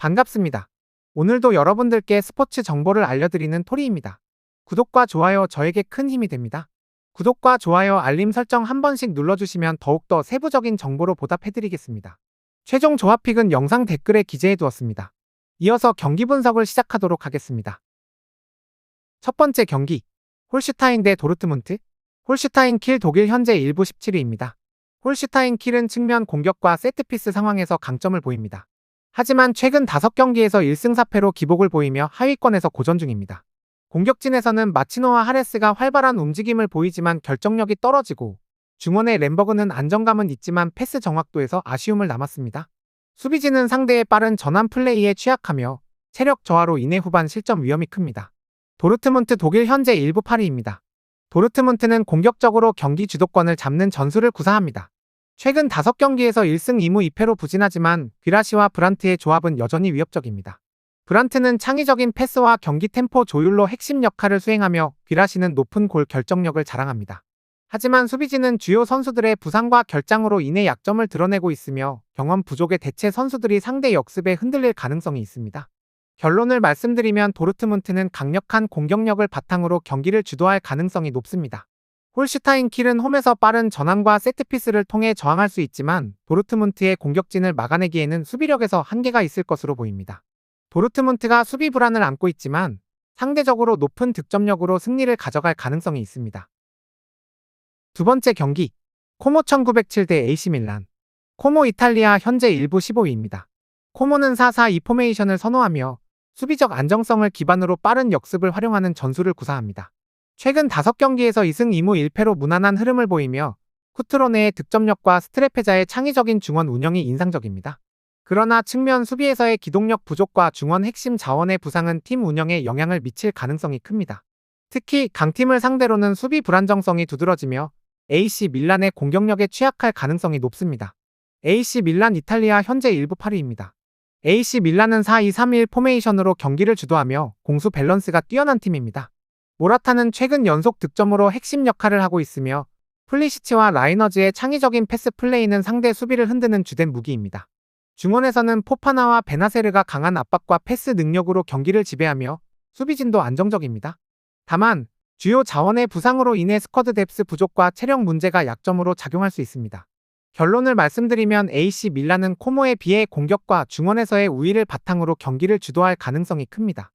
반갑습니다. 오늘도 여러분들께 스포츠 정보를 알려드리는 토리입니다. 구독과 좋아요 저에게 큰 힘이 됩니다. 구독과 좋아요 알림 설정 한 번씩 눌러주시면 더욱더 세부적인 정보로 보답해드리겠습니다. 최종 조합픽은 영상 댓글에 기재해두었습니다. 이어서 경기 분석을 시작하도록 하겠습니다. 첫 번째 경기, 홀슈타인 대 도르트문트. 홀슈타인 킬 독일 현재 1부 17위입니다. 홀슈타인 킬은 측면 공격과 세트피스 상황에서 강점을 보입니다. 하지만 최근 5경기에서 1승 4패로 기복을 보이며 하위권에서 고전 중입니다. 공격진에서는 마치노와 하레스가 활발한 움직임을 보이지만 결정력이 떨어지고, 중원의 램버그는 안정감은 있지만 패스 정확도에서 아쉬움을 남았습니다. 수비진은 상대의 빠른 전환 플레이에 취약하며 체력 저하로 인해 후반 실점 위험이 큽니다. 도르트문트 독일 현재 1부 8위입니다. 도르트문트는 공격적으로 경기 주도권을 잡는 전술을 구사합니다. 최근 5경기에서 1승 2무 2패로 부진하지만 귀라시와 브란트의 조합은 여전히 위협적입니다. 브란트는 창의적인 패스와 경기 템포 조율로 핵심 역할을 수행하며 귀라시는 높은 골 결정력을 자랑합니다. 하지만 수비진은 주요 선수들의 부상과 결장으로 인해 약점을 드러내고 있으며 경험 부족의 대체 선수들이 상대 역습에 흔들릴 가능성이 있습니다. 결론을 말씀드리면 도르트문트는 강력한 공격력을 바탕으로 경기를 주도할 가능성이 높습니다. 홀슈타인 킬은 홈에서 빠른 전환과 세트피스를 통해 저항할 수 있지만 도르트문트의 공격진을 막아내기에는 수비력에서 한계가 있을 것으로 보입니다. 도르트문트가 수비 불안을 안고 있지만 상대적으로 높은 득점력으로 승리를 가져갈 가능성이 있습니다. 두 번째 경기, 코모 1907 대 AC 밀란. 코모 이탈리아 현재 1부 15위입니다. 코모는 4-4-2 포메이션을 선호하며 수비적 안정성을 기반으로 빠른 역습을 활용하는 전술을 구사합니다. 최근 5경기에서 2승 2무 1패로 무난한 흐름을 보이며 쿠트로네의 득점력과 스트레페자의 창의적인 중원 운영이 인상적입니다. 그러나 측면 수비에서의 기동력 부족과 중원 핵심 자원의 부상은 팀 운영에 영향을 미칠 가능성이 큽니다. 특히 강팀을 상대로는 수비 불안정성이 두드러지며 AC 밀란의 공격력에 취약할 가능성이 높습니다. AC 밀란 이탈리아 현재 1부 8위입니다. AC 밀란은 4-2-3-1 포메이션으로 경기를 주도하며 공수 밸런스가 뛰어난 팀입니다. 모라타는 최근 연속 득점으로 핵심 역할을 하고 있으며 플리시치와 라이너즈의 창의적인 패스 플레이는 상대 수비를 흔드는 주된 무기입니다. 중원에서는 포파나와 베나세르가 강한 압박과 패스 능력으로 경기를 지배하며 수비진도 안정적입니다. 다만 주요 자원의 부상으로 인해 스쿼드 뎁스 부족과 체력 문제가 약점으로 작용할 수 있습니다. 결론을 말씀드리면 AC 밀란은 코모에 비해 공격과 중원에서의 우위를 바탕으로 경기를 주도할 가능성이 큽니다.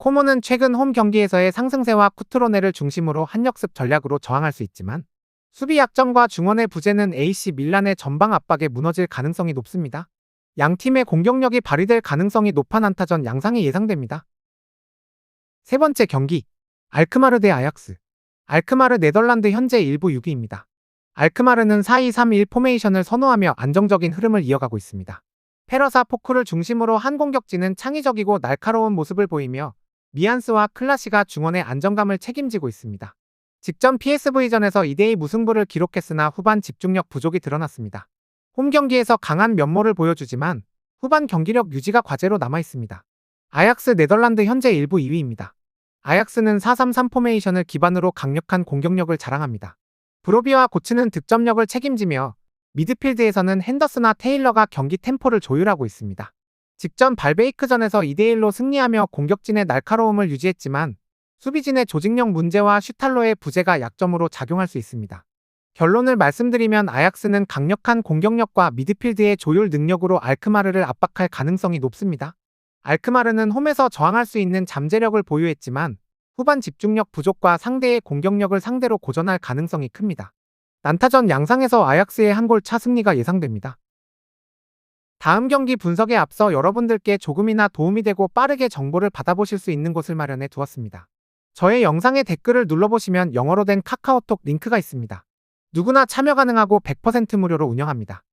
코모는 최근 홈 경기에서의 상승세와 쿠트로네를 중심으로 한역습 전략으로 저항할 수 있지만 수비 약점과 중원의 부재는 AC 밀란의 전방 압박에 무너질 가능성이 높습니다. 양 팀의 공격력이 발휘될 가능성이 높아 난타전 양상이 예상됩니다. 세 번째 경기, 알크마르 대 아약스. 알크마르 네덜란드 현재 1부 6위입니다. 알크마르는 4-2-3-1 포메이션을 선호하며 안정적인 흐름을 이어가고 있습니다. 페러사 포크를 중심으로 한 공격진은 창의적이고 날카로운 모습을 보이며 미안스와 클라시가 중원의 안정감을 책임지고 있습니다. 직전 PSV전에서 2대2 무승부를 기록했으나 후반 집중력 부족이 드러났습니다. 홈 경기에서 강한 면모를 보여주지만 후반 경기력 유지가 과제로 남아있습니다. 아약스 네덜란드 현재 1부 2위입니다. 아약스는 4-3-3 포메이션을 기반으로 강력한 공격력을 자랑합니다. 브로비와 고츠는 득점력을 책임지며 미드필드에서는 핸더스나 테일러가 경기 템포를 조율하고 있습니다. 직전 발베이크전에서 2대1로 승리하며 공격진의 날카로움을 유지했지만 수비진의 조직력 문제와 슈탈로의 부재가 약점으로 작용할 수 있습니다. 결론을 말씀드리면 아약스는 강력한 공격력과 미드필드의 조율 능력으로 알크마르를 압박할 가능성이 높습니다. 알크마르는 홈에서 저항할 수 있는 잠재력을 보유했지만 후반 집중력 부족과 상대의 공격력을 상대로 고전할 가능성이 큽니다. 난타전 양상에서 아약스의 한 골 차 승리가 예상됩니다. 다음 경기 분석에 앞서 여러분들께 조금이나 도움이 되고 빠르게 정보를 받아보실 수 있는 곳을 마련해 두었습니다. 저의 영상에 댓글을 눌러보시면 영어로 된 카카오톡 링크가 있습니다. 누구나 참여 가능하고 100% 무료로 운영합니다.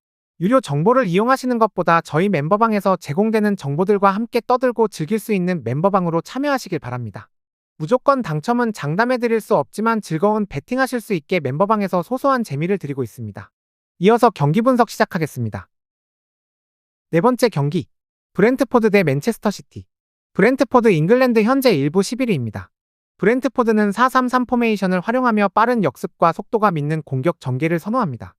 유료 정보를 이용하시는 것보다 저희 멤버방에서 제공되는 정보들과 함께 떠들고 즐길 수 있는 멤버방으로 참여하시길 바랍니다. 무조건 당첨은 장담해드릴 수 없지만 즐거운 배팅하실 수 있게 멤버방에서 소소한 재미를 드리고 있습니다. 이어서 경기 분석 시작하겠습니다. 네 번째 경기, 브렌트포드 대 맨체스터 시티. 브렌트포드 잉글랜드 현재 1부 11위입니다. 브렌트포드는 4-3-3 포메이션을 활용하며 빠른 역습과 속도가 믿는 공격 전개를 선호합니다.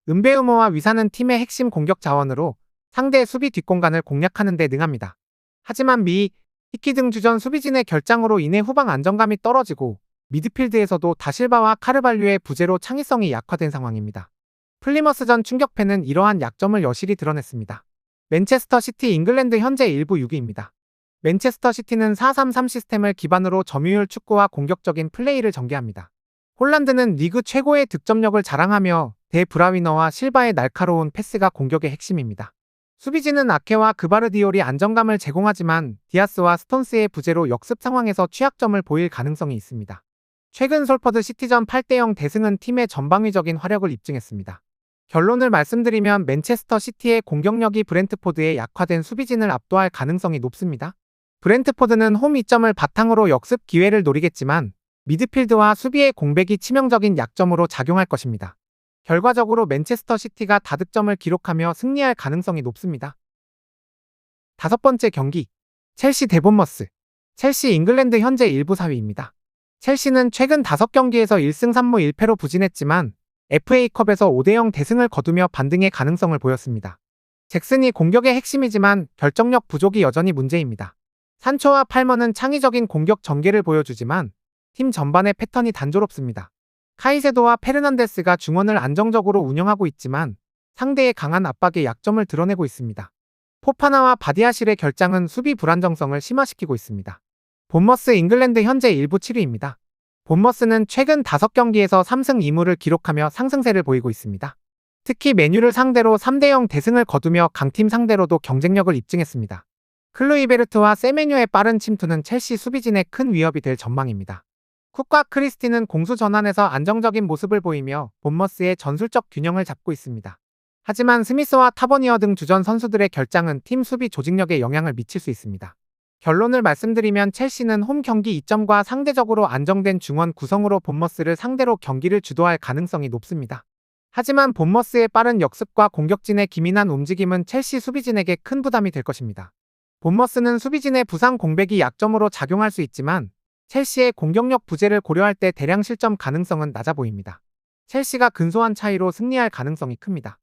은베우모와 위사는 팀의 핵심 공격 자원으로 상대의 수비 뒷공간을 공략하는 데 능합니다. 하지만 히키 등 주전 수비진의 결장으로 인해 후방 안정감이 떨어지고 미드필드에서도 다실바와 카르발류의 부재로 창의성이 약화된 상황입니다. 플리머스전 충격패는 이러한 약점을 여실히 드러냈습니다. 맨체스터 시티 잉글랜드 현재 1부 6위입니다. 맨체스터 시티는 4-3-3 시스템을 기반으로 점유율 축구와 공격적인 플레이를 전개합니다. 홀란드는 리그 최고의 득점력을 자랑하며 데 브라위너와 실바의 날카로운 패스가 공격의 핵심입니다. 수비진은 아케와 그바르디올이 안정감을 제공하지만 디아스와 스톤스의 부재로 역습 상황에서 취약점을 보일 가능성이 있습니다. 최근 솔퍼드 시티전 8-0 대승은 팀의 전방위적인 화력을 입증했습니다. 결론을 말씀드리면 맨체스터 시티의 공격력이 브렌트포드의 약화된 수비진을 압도할 가능성이 높습니다. 브렌트포드는 홈 이점을 바탕으로 역습 기회를 노리겠지만 미드필드와 수비의 공백이 치명적인 약점으로 작용할 것입니다. 결과적으로 맨체스터 시티가 다득점을 기록하며 승리할 가능성이 높습니다. 5번째 경기, 첼시 대 본머스. 첼시 잉글랜드 현재 1부 4위입니다. 첼시는 최근 5경기에서 1승 3무 1패로 부진했지만 FA컵에서 5-0 대승을 거두며 반등의 가능성을 보였습니다. 잭슨이 공격의 핵심이지만 결정력 부족이 여전히 문제입니다. 산초와 팔머는 창의적인 공격 전개를 보여주지만 팀 전반의 패턴이 단조롭습니다. 카이세도와 페르난데스가 중원을 안정적으로 운영하고 있지만 상대의 강한 압박에 약점을 드러내고 있습니다. 포파나와 바디아실의 결장은 수비 불안정성을 심화시키고 있습니다. 본머스 잉글랜드 현재 1부 7위입니다. 본머스는 최근 5경기에서 3승 2무를 기록하며 상승세를 보이고 있습니다. 특히 맨유를 상대로 3-0 대승을 거두며 강팀 상대로도 경쟁력을 입증했습니다. 클루이베르트와 세메뉴의 빠른 침투는 첼시 수비진에 큰 위협이 될 전망입니다. 쿡과 크리스티는 공수 전환에서 안정적인 모습을 보이며 본머스의 전술적 균형을 잡고 있습니다. 하지만 스미스와 타버니어 등 주전 선수들의 결장은 팀 수비 조직력에 영향을 미칠 수 있습니다. 결론을 말씀드리면 첼시는 홈 경기 2점과 상대적으로 안정된 중원 구성으로 본머스를 상대로 경기를 주도할 가능성이 높습니다. 하지만 본머스의 빠른 역습과 공격진의 기민한 움직임은 첼시 수비진에게 큰 부담이 될 것입니다. 본머스는 수비진의 부상 공백이 약점으로 작용할 수 있지만 첼시의 공격력 부재를 고려할 때 대량 실점 가능성은 낮아 보입니다. 첼시가 근소한 차이로 승리할 가능성이 큽니다.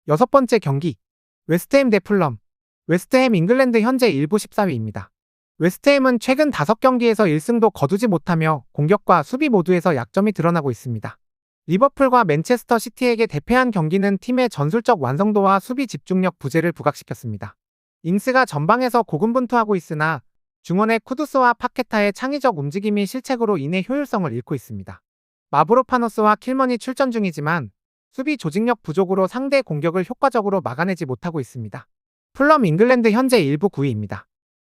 6번째 경기, 웨스트햄 대 풀럼. 웨스트햄 잉글랜드 현재 1부 14위입니다. 웨스트햄은 최근 5경기에서 1승도 거두지 못하며 공격과 수비 모두에서 약점이 드러나고 있습니다. 리버풀과 맨체스터 시티에게 대패한 경기는 팀의 전술적 완성도와 수비 집중력 부재를 부각시켰습니다. 잉스가 전방에서 고군분투하고 있으나 중원의 쿠두스와 파케타의 창의적 움직임이 실책으로 인해 효율성을 잃고 있습니다. 마브로파노스와 킬먼이 출전 중이지만 수비 조직력 부족으로 상대 공격을 효과적으로 막아내지 못하고 있습니다. 풀럼 잉글랜드 현재 1부 9위입니다.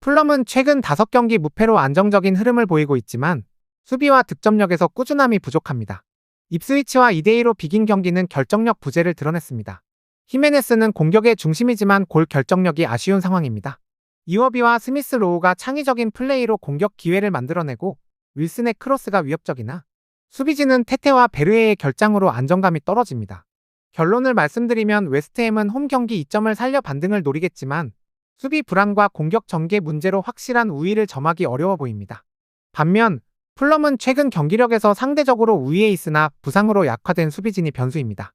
풀럼은 최근 5경기 무패로 안정적인 흐름을 보이고 있지만 수비와 득점력에서 꾸준함이 부족합니다. 입스위치와 2-2로 비긴 경기는 결정력 부재를 드러냈습니다. 히메네스는 공격의 중심이지만 골 결정력이 아쉬운 상황입니다. 이워비와 스미스 로우가 창의적인 플레이로 공격 기회를 만들어내고 윌슨의 크로스가 위협적이나 수비진은 테테와 베르에의 결장으로 안정감이 떨어집니다. 결론을 말씀드리면 웨스트햄은 홈 경기 2점을 살려 반등을 노리겠지만 수비 불안과 공격 전개 문제로 확실한 우위를 점하기 어려워 보입니다. 반면 풀럼은 최근 경기력에서 상대적으로 우위에 있으나 부상으로 약화된 수비진이 변수입니다.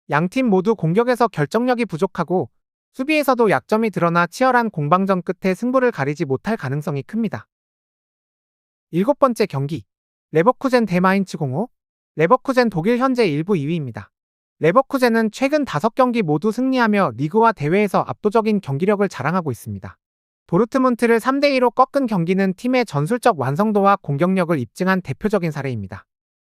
양팀 모두 공격에서 결정력이 부족하고 수비에서도 약점이 드러나 치열한 공방전 끝에 승부를 가리지 못할 가능성이 큽니다. 7번째 경기, 레버쿠젠 대 마인츠 05. 레버쿠젠 독일 현재 1부 2위입니다. 레버쿠젠은 최근 5경기 모두 승리하며 리그와 대회에서 압도적인 경기력을 자랑하고 있습니다. 도르트문트를 3-2로 꺾은 경기는 팀의 전술적 완성도와 공격력을 입증한 대표적인 사례입니다.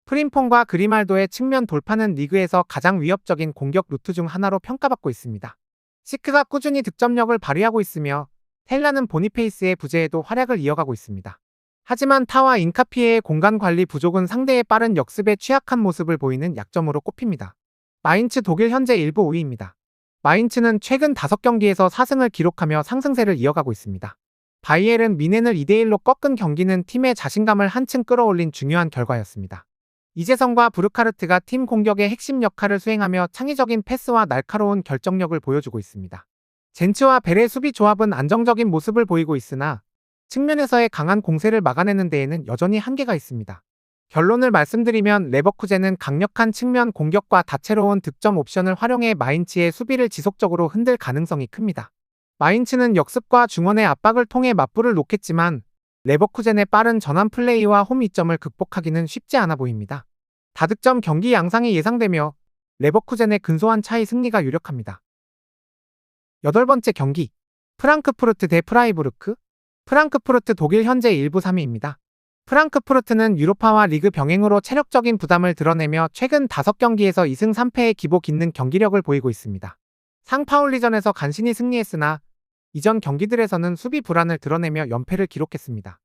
프림퐁과 그리말도의 측면 돌파는 리그에서 가장 위협적인 공격 루트 중 하나로 평가받고 있습니다. 시크가 꾸준히 득점력을 발휘하고 있으며 텔라는 보니페이스의 부재에도 활약을 이어가고 있습니다. 하지만 타와 인카피에의 공간 관리 부족은 상대의 빠른 역습에 취약한 모습을 보이는 약점으로 꼽힙니다. 마인츠 독일 현재 1부 5위입니다. 마인츠는 최근 5경기에서 4승을 기록하며 상승세를 이어가고 있습니다. 바이에른 미넨을 2-1로 꺾은 경기는 팀의 자신감을 한층 끌어올린 중요한 결과였습니다. 이재성과 부르카르트가 팀 공격의 핵심 역할을 수행하며 창의적인 패스와 날카로운 결정력을 보여주고 있습니다. 젠츠와 벨의 수비 조합은 안정적인 모습을 보이고 있으나 측면에서의 강한 공세를 막아내는 데에는 여전히 한계가 있습니다. 결론을 말씀드리면 레버쿠젠은 강력한 측면 공격과 다채로운 득점 옵션을 활용해 마인츠의 수비를 지속적으로 흔들 가능성이 큽니다. 마인츠는 역습과 중원의 압박을 통해 맞불을 놓겠지만 레버쿠젠의 빠른 전환 플레이와 홈 이점을 극복하기는 쉽지 않아 보입니다. 다득점 경기 양상이 예상되며 레버쿠젠의 근소한 차이 승리가 유력합니다. 8번째 경기 프랑크푸르트 대 프라이부르크. 프랑크푸르트 독일 현재 1부 3위입니다. 프랑크푸르트는 유로파와 리그 병행으로 체력적인 부담을 드러내며 최근 5경기에서 2승 3패의 기복 있는 경기력을 보이고 있습니다. 상파울리전에서 간신히 승리했으나 이전 경기들에서는 수비 불안을 드러내며 연패를 기록했습니다.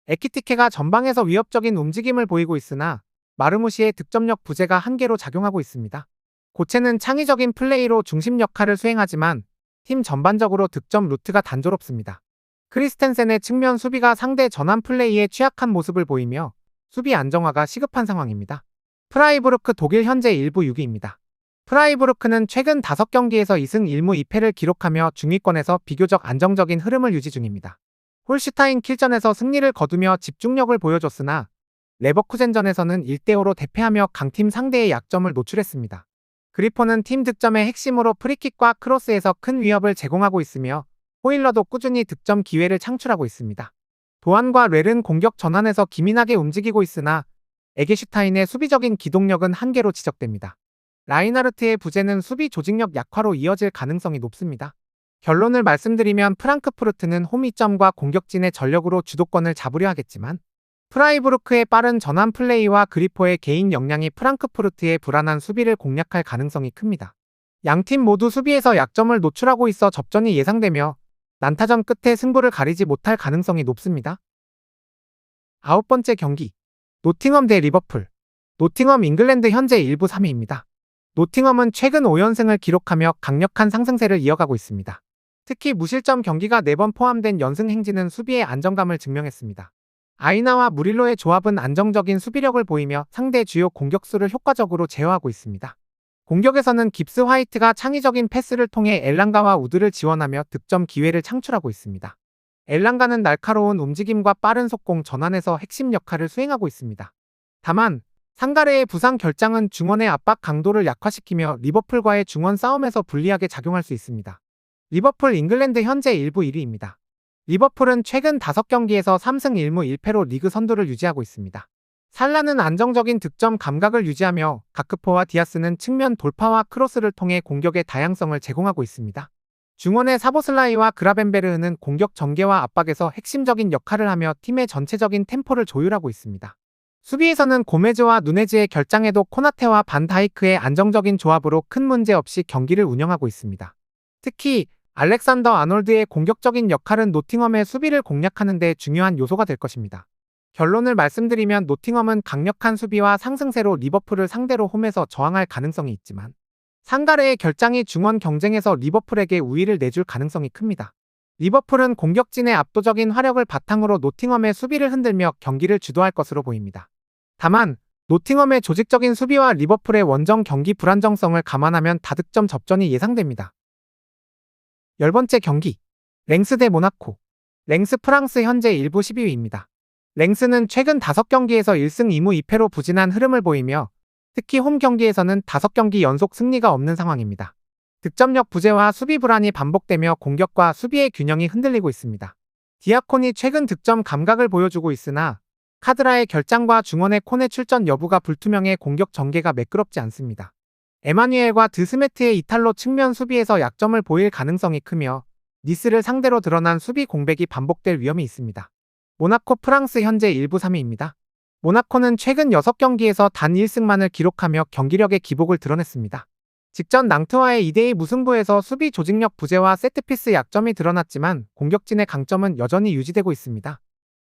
에키티케가 전방에서 위협적인 움직임을 보이고 있으나 마르무시의 득점력 부재가 한계로 작용하고 있습니다. 고체는 창의적인 플레이로 중심 역할을 수행하지만 팀 전반적으로 득점 루트가 단조롭습니다. 크리스텐센의 측면 수비가 상대 전환 플레이에 취약한 모습을 보이며 수비 안정화가 시급한 상황입니다. 프라이부르크 독일 현재 1부 6위입니다. 프라이부르크는 최근 5경기에서 2승 1무 2패를 기록하며 중위권에서 비교적 안정적인 흐름을 유지 중입니다. 홀슈타인 킬전에서 승리를 거두며 집중력을 보여줬으나 레버쿠젠전에서는 1대5로 대패하며 강팀 상대의 약점을 노출했습니다. 그리폰은 팀 득점의 핵심으로 프리킥과 크로스에서 큰 위협을 제공하고 있으며 호일러도 꾸준히 득점 기회를 창출하고 있습니다. 도안과 렐은 공격 전환에서 기민하게 움직이고 있으나 에게슈타인의 수비적인 기동력은 한계로 지적됩니다. 라인하르트의 부재는 수비 조직력 약화로 이어질 가능성이 높습니다. 결론을 말씀드리면 프랑크푸르트는 홈 이점과 공격진의 전력으로 주도권을 잡으려 하겠지만 프라이부르크의 빠른 전환 플레이와 그리포의 개인 역량이 프랑크푸르트의 불안한 수비를 공략할 가능성이 큽니다. 양팀 모두 수비에서 약점을 노출하고 있어 접전이 예상되며 난타전 끝에 승부를 가리지 못할 가능성이 높습니다. 9번째 경기 노팅엄 대 리버풀. 노팅엄 잉글랜드 현재 1부 3위입니다. 노팅엄은 최근 5연승을 기록하며 강력한 상승세를 이어가고 있습니다. 특히 무실점 경기가 4번 포함된 연승 행진은 수비의 안정감을 증명했습니다. 아이나와 무릴로의 조합은 안정적인 수비력을 보이며 상대 주요 공격수를 효과적으로 제어하고 있습니다. 공격에서는 깁스 화이트가 창의적인 패스를 통해 엘랑가와 우드를 지원하며 득점 기회를 창출하고 있습니다. 엘랑가는 날카로운 움직임과 빠른 속공 전환에서 핵심 역할을 수행하고 있습니다. 다만 상가레의 부상 결장은 중원의 압박 강도를 약화시키며 리버풀과의 중원 싸움에서 불리하게 작용할 수 있습니다. 리버풀 잉글랜드 현재 1부 1위입니다. 리버풀은 최근 5경기에서 3승 1무 1패로 리그 선두를 유지하고 있습니다. 살라는 안정적인 득점 감각을 유지하며 가크포와 디아스는 측면 돌파와 크로스를 통해 공격의 다양성을 제공하고 있습니다. 중원의 사보슬라이와 그라벤베르흐는 공격 전개와 압박에서 핵심적인 역할을 하며 팀의 전체적인 템포를 조율하고 있습니다. 수비에서는 고메즈와 누네즈의 결장에도 코나테와 반다이크의 안정적인 조합으로 큰 문제 없이 경기를 운영하고 있습니다. 특히 알렉산더 아놀드의 공격적인 역할은 노팅엄의 수비를 공략하는 데 중요한 요소가 될 것입니다. 결론을 말씀드리면 노팅엄은 강력한 수비와 상승세로 리버풀을 상대로 홈에서 저항할 가능성이 있지만 상가레의 결장이 중원 경쟁에서 리버풀에게 우위를 내줄 가능성이 큽니다. 리버풀은 공격진의 압도적인 화력을 바탕으로 노팅엄의 수비를 흔들며 경기를 주도할 것으로 보입니다. 다만 노팅엄의 조직적인 수비와 리버풀의 원정 경기 불안정성을 감안하면 다득점 접전이 예상됩니다. 10번째 경기 랭스 대 모나코. 랭스 프랑스 현재 1부 12위입니다. 랭스는 최근 5경기에서 1승 2무 2패로 부진한 흐름을 보이며 특히 홈 경기에서는 5경기 연속 승리가 없는 상황입니다. 득점력 부재와 수비 불안이 반복되며 공격과 수비의 균형이 흔들리고 있습니다. 디아콘이 최근 득점 감각을 보여주고 있으나 카드라의 결장과 중원의 콘의 출전 여부가 불투명해 공격 전개가 매끄럽지 않습니다. 에마뉴엘과 드스메트의 이탈로 측면 수비에서 약점을 보일 가능성이 크며 니스를 상대로 드러난 수비 공백이 반복될 위험이 있습니다. 모나코 프랑스 현재 1부 3위입니다. 모나코는 최근 6경기에서 단 1승만을 기록하며 경기력의 기복을 드러냈습니다. 직전 낭트와의 2대2 무승부에서 수비 조직력 부재와 세트피스 약점이 드러났지만 공격진의 강점은 여전히 유지되고 있습니다.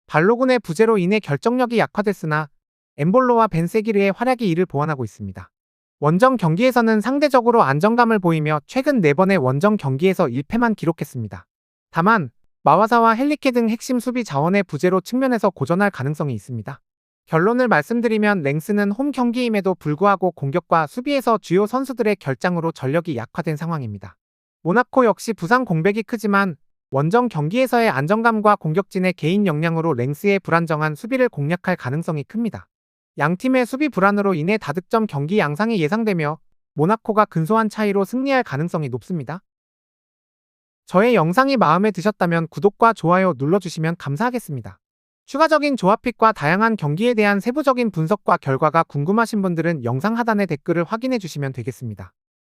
발로군의 부재로 인해 결정력이 약화됐으나 엠볼로와 벤세기르의 활약이 이를 보완하고 있습니다. 원정 경기에서는 상대적으로 안정감을 보이며 최근 4번의 원정 경기에서 1패만 기록했습니다. 다만 마와사와 헬리케 등 핵심 수비 자원의 부재로 측면에서 고전할 가능성이 있습니다. 결론을 말씀드리면 랭스는 홈 경기임에도 불구하고 공격과 수비에서 주요 선수들의 결장으로 전력이 약화된 상황입니다. 모나코 역시 부상 공백이 크지만 원정 경기에서의 안정감과 공격진의 개인 역량으로 랭스의 불안정한 수비를 공략할 가능성이 큽니다. 양팀의 수비 불안으로 인해 다득점 경기 양상이 예상되며 모나코가 근소한 차이로 승리할 가능성이 높습니다. 저의 영상이 마음에 드셨다면 구독과 좋아요 눌러주시면 감사하겠습니다. 추가적인 조합픽과 다양한 경기에 대한 세부적인 분석과 결과가 궁금하신 분들은 영상 하단의 댓글을 확인해 주시면 되겠습니다.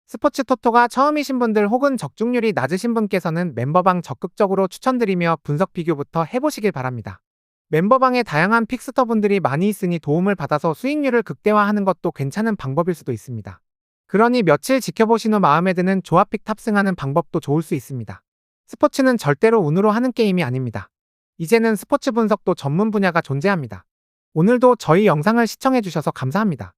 스포츠 토토가 처음이신 분들 혹은 적중률이 낮으신 분께서는 멤버방 적극적으로 추천드리며 분석 비교부터 해보시길 바랍니다. 멤버방에 다양한 픽스터분들이 많이 있으니 도움을 받아서 수익률을 극대화하는 것도 괜찮은 방법일 수도 있습니다. 그러니 며칠 지켜보신 후 마음에 드는 조합픽 탑승하는 방법도 좋을 수 있습니다. 스포츠는 절대로 운으로 하는 게임이 아닙니다. 이제는 스포츠 분석도 전문 분야가 존재합니다. 오늘도 저희 영상을 시청해주셔서 감사합니다.